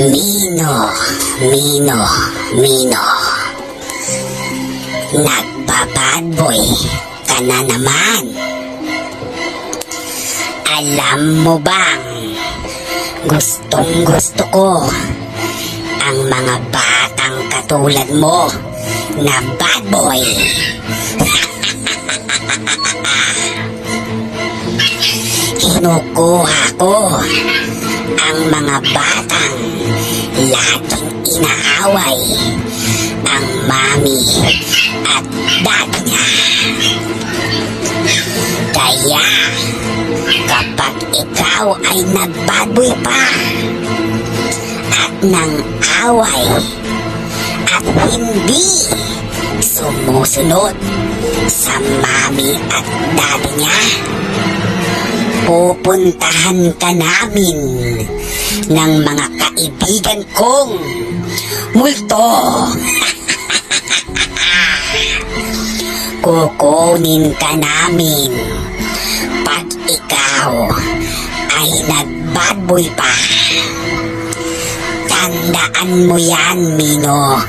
Mino, Mino, Mino. Nagpa-badboy ka na naman. Alam mo bang gustong gusto ko ang mga batang katulad mo na bad boy. Kinukuha ko ang mga batang laging inaaway ang mami at daddy niya. Kaya kapag ikaw ay nagbaboy pa at nang away at hindi sumusunod sa mami at daddy niya, pupuntahan ka namin ng mga kaibigan kong multo. Kukunin ka namin pag ikaw ay nagbadboy pa. Tandaan mo yan, Mino.